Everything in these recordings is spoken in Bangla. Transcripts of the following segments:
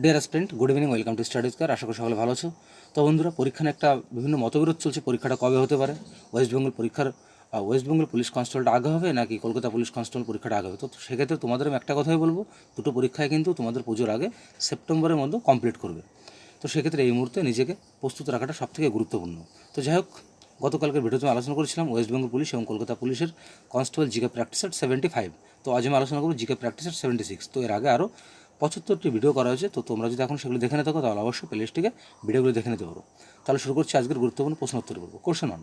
Deer student, good evening, welcome to studies কার। আশা করি সকলে ভালো আছো। তো বন্ধুরা, পরীক্ষা নিয়ে একটা বিভিন্ন মতবিরোধ চলছে, পরীক্ষাটা কবে হতে পারে। ওয়েস্ট বেঙ্গল পুলিশ কনস্টেবলটা আগে হবে নাকি কলকাতা পুলিশ কনস্টেবল পরীক্ষাটা আগে হবে। তো সেক্ষেত্রে তোমাদের আমি একটা কথাই বলবো, দুটো পরীক্ষায় কিন্তু তোমাদের পুজোর আগে সেপ্টেম্বরের মধ্যে কমপ্লিট করবে। তো সেক্ষেত্রে এই মুহূর্তে নিজেকে প্রস্তুত রাখাটা সবথেকে গুরুত্বপূর্ণ। তো যাই হোক, গতকালকের ভিডিওতে আমি আলোচনা করেছিলাম ওয়েস্ট বেঙ্গল পুলিশ এবং কলকাতা পুলিশের কনস্টেবল জিকে প্র্যাকটিসের 75। তো আজ আমি আলোচনা করবো জিকে প্র্যাকটিসের 76। তো এর আগে আরও 75টি ভিডিও করা হয়েছে। তো তোমরা যদি এখন সেগুলো দেখে নিতে থাকো তাহলে অবশ্যই প্লেলিস্টে ভিডিওগুলো দেখে নিতে পারো। তাহলে শুরু করছি আজকের গুরুত্বপূর্ণ প্রশ্ন উত্তর করবো। কোশ্চেন 1,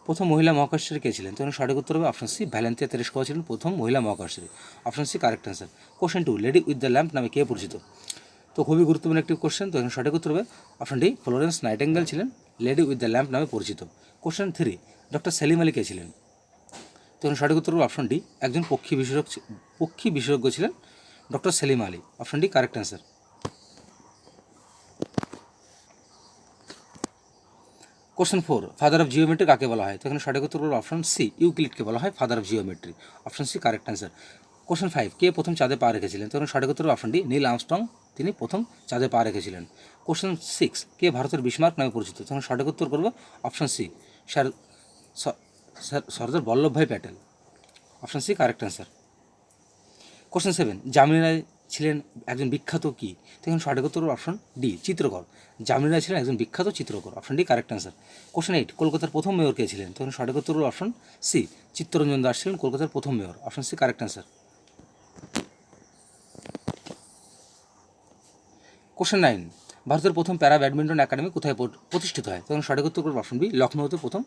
প্রথম মহিলা মহাকাশচারী কে ছিলেন? তো সঠিক উত্তর হবে অপশন সি, ভ্যালেন্তিয়া তেরেস্কোভা ছিলেন প্রথম মহিলা মহাকাশচারী। Option C correct answer. Question 2, lady with the lamp নামে কে পরিচিত? তো খুবই গুরুত্বপূর্ণ একটি কোশ্চেন। তো এখানে সঠিক উত্তর হবে অপশন ডি, ফ্লোরেন্স নাইটিঙ্গেল ছিলেন লেডি উইথ দ্য ল্যাম্প নামে পরিচিত। কোশ্চেন 3, ডক্টর সেলিম আলী কে ছিলেন? তো এখানে সঠিক উত্তর হবে অপশন ডি, একজন পক্ষী বিশেষজ্ঞ ছিলেন doctor Salim Ali. Option D correct answer. Question 4, father of geometry কাকে বলা হয়? তো এখানে সঠিক উত্তর হলো অপশন সি, ইউক্লিডকে বলা হয় father of geometry. Option C correct answer. Question 5, কে প্রথম চাঁদে পা রেখেছিলেন? তো এখানে সঠিক উত্তর হলো অপশন ডি, নীল আর্মস্ট্রং, তিনি প্রথম চাঁদে পা রেখেছিলেন। কোশ্চেন 6, কে ভারতের বিসমার্ক নামে পরিচিত? তো এখানে সঠিক উত্তর করবো option C, Sardar Vallabhbhai Patel. Option C correct answer. Question 7, Jamini Roy ছিলেন একজন বিখ্যাত কি? তো এখানে সঠিক উত্তর অপশন ডি, চিত্রকর। জামিনী রায় ছিলেন একজন বিখ্যাত চিত্রকর। Option D correct answer. Question 8, কলকাতার প্রথম মেয়র কে ছিলেন? তো এখানে সঠিক উত্তর অপশন সি, চিত্তরঞ্জন দাস ছিলেন কলকাতার প্রথম মেয়র। Option C correct answer. Question 9, ভারতের প্রথম প্যারা ব্যাডমিন্টন একাডেমি কোথায় প্রতিষ্ঠিত হয়? তো এখানে সঠিক উত্তর করবো অপশন বি, লখনৌতে প্রথম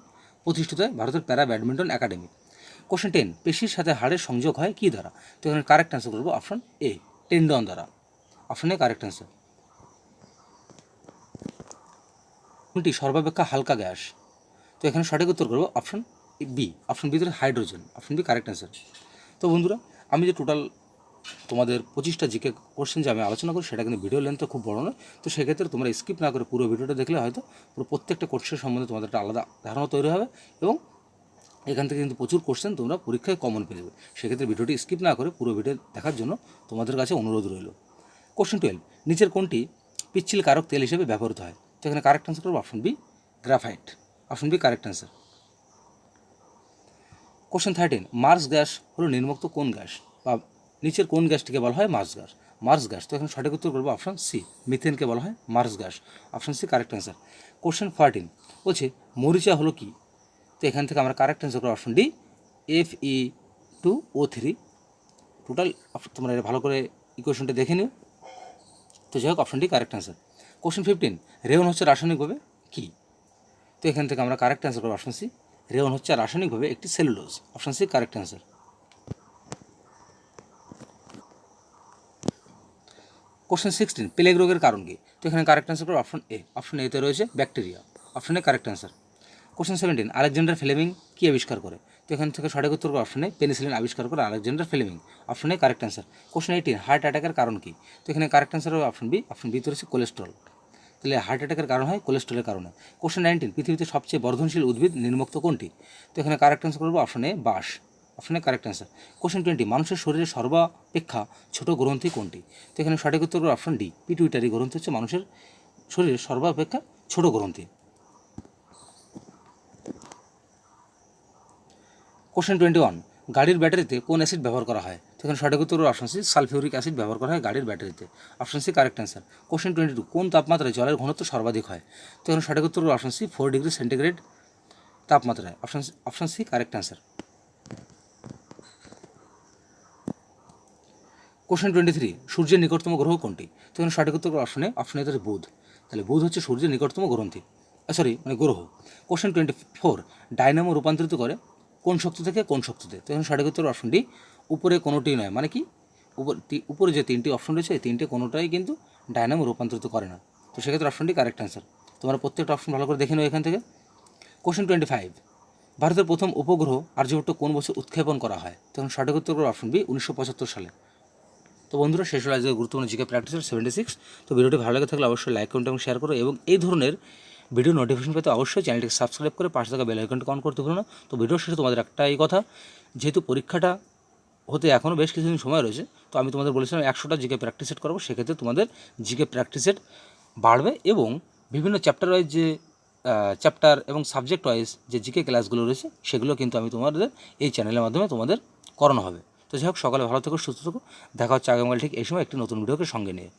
প্রতিষ্ঠিত হয় ভারতের প্যারা ব্যাডমিন্টন একাডেমি। কোশ্চেন 10, পেশির সাথে হাড়ের সংযোগ হয় কী দ্বারা? তো এখানে কারেক্ট অ্যান্সার করবো অপশন এ, টেন্ডন দ্বারা। Option A correct answer. কোনটি সর্বাপেক্ষা হালকা গ্যাস? তো এখানে সঠিক উত্তর করবো অপশন বি, অপশন বি ধরে hydrogen. Option B correct answer. তো বন্ধুরা, আমি যে টোটাল তোমাদের 25টা জিকে কোশ্চেন যে আমি আলোচনা করি সেটা কিন্তু ভিডিও লেন্থ খুব বড় নয়। তো সেক্ষেত্রে তোমরা স্কিপ না করে পুরো ভিডিওটা দেখলে হয়তো পুরো প্রত্যেকটা কোশ্চেন সম্বন্ধে তোমাদের একটা আলাদা ধারণা তৈরি হবে এবং এখান থেকে কিন্তু প্রচুর কোশ্চেন তোমরা পরীক্ষায় কমন পেয়ে যাবে। সেক্ষেত্রে ভিডিওটি স্কিপ না করে পুরো ভিডিও দেখার জন্য তোমাদের কাছে অনুরোধ রইল। কোশ্চেন 12, নিচের কোনটি পিচ্ছিল কারক তেল হিসেবে ব্যবহৃত হয়? তো এখানে কারেক্ট অ্যান্সার করবো option B, graphite. Option B correct answer. Question 13, marsh gas হলো নির্মুক্ত কোন গ্যাস বা নিচের কোন গ্যাসটিকে বলা হয় মার্স গ্যাস? তো এখানে সঠিক উত্তর করবো অপশন সি, মিথেনকে বলা হয় marsh gas. Option C correct answer. Question 14 বলছে মরিচা হলো কি? তো এখান থেকে আমরা কারেক্ট অ্যান্সার করবো অপশন ডি, Fe2O3। টোটাল তোমরা এটা ভালো করে ইকুয়েশনটা দেখে নিও। তো যাই হোক, option D correct answer. Question 15, rayon হচ্ছে রাসায়নিকভাবে কি? তো এখান থেকে আমরা কারেক্ট অ্যান্সার করবো অপশন সি, রেওন হচ্ছে রাসায়নিকভাবে একটি cellulose. Option C correct answer. Question 16, plague রোগের কারণ কি? তো এখানে কারেক্ট অ্যান্সার করবো অপশন এ, অপশন এতে রয়েছে bacteria. Option A correct answer. Question 17, Alexander Fleming কি আবিষ্কার করে? তো এখান থেকে সঠিক উত্তর অপশন এ, পেনিসিলিন আবিষ্কার করে Alexander Fleming. Option A correct answer. Question 18, heart অ্যাটাকের কারণ কি? তো এখানে কারেক্ট অ্যান্সার হবে অপশন বি, অপশন বিতে রয়েছে কোলেস্ট্রল। তাহলে হার্ট অ্যাটাকের কারণ হয় কোলেস্ট্রলের কারণে। কোশ্চেন 19, পৃথিবীতে সবচেয়ে বর্ধনশীল উদ্ভিদ নির্মুক্ত কোনটি? তো এখানে কারেক্ট অ্যান্সার করবো অপশন এ, বাঁশ। Option A correct answer. Question 20, মানুষের শরীরে সর্বাপেক্ষা ছোট গ্রন্থি কোনটি? তো এখানে সঠিক উত্তর করবো অপশন ডি, পিটুইটারি গ্রন্থি হচ্ছে মানুষের শরীরের সর্বাপেক্ষা ছোট গ্রন্থি। কোশ্চেন 21, গাড়ির ব্যাটারিতে কোন অ্যাসিড ব্যবহার করা হয়? তো এখানে সঠিক উত্তর অপশন সি, সালফিউরিক অ্যাসিড ব্যবহার করা হয় গাড়ির ব্যাটারিতে। Option C correct answer. Question 22, কোন তাপমাত্রায় জলের ঘনত্ব সর্বাধিক হয়? তো এখানে সঠিক উত্তর অপশন সি, 4 ডিগ্রি সেন্টিগ্রেড তাপমাত্রায়। Option C correct answer. Question 23, সূর্যের নিকটতম গ্রহ কোনটি? তো এখানে সঠিক উত্তর অপশন এ, অপশন এ হচ্ছে বুধ। তাহলে বুধ হচ্ছে সূর্যের নিকটতম গ্রহ। কোশ্চেন 24, ডায়নামো রূপান্তরিত করে কোন শক্তি থেকে কোন শক্তিতে? তো এখানে সঠিক উত্তর অপশন ডি, উপরে কোনোটিই নয়। মানে কি, উপরে যে তিনটি অপশন রয়েছে এই তিনটে কোনোটাই কিন্তু ডায়নামো রূপান্তরিত করে না। তো সেক্ষেত্রে অপশন ডি কারেক্ট অ্যান্সার। তোমরা প্রত্যেকটা অপশন ভালো করে দেখে নাও এখান থেকে। কোশ্চেন 25, ভারতের প্রথম উপগ্রহ আর্যভট্ট কোন বছর উৎক্ষেপণ করা হয়? তখন সঠিক উত্তর অপশন বি, 1975 সালে। তো বন্ধুরা, শেষ হলো আজকে গুরুত্বপূর্ণ জিকে প্র্যাকটিসের 76। তো ভিডিওটি ভালো লাগে থাকলে অবশ্যই লাইক করুন এবং শেয়ার করো এবং এই ধরনের ভিডিও নোটিফিকেশন পেতে অবশ্যই চ্যানেলটিকে সাবস্ক্রাইব করে পাশে থাকা বেল আইকনটি অন করতে ভুলো না। তো ভিডিও শেষে তোমাদের একটাই কথা, যেহেতু পরীক্ষাটা হতে এখনও বেশ কিছুদিন সময় রয়েছে। তো আমি তোমাদের বলেছিলাম 100টা জিকে প্র্যাকটিস সেট করাবো, সেক্ষেত্রে তোমাদের জিকে প্র্যাকটিস সেট বাড়বে এবং বিভিন্ন চ্যাপ্টার ওয়াইজ যে চ্যাপ্টার এবং সাবজেক্ট ওয়াইজ যে জিকে ক্লাসগুলো রয়েছে সেগুলো কিন্তু আমি তোমাদের এই চ্যানেলের মাধ্যমে তোমাদের করানো হবে। তো যাই হোক, সকালে ভালো থেকো, সুস্থ থেকো, দেখা হচ্ছে আগামীকাল ঠিক এই সময় একটি নতুন ভিডিওকে সঙ্গে নিয়ে।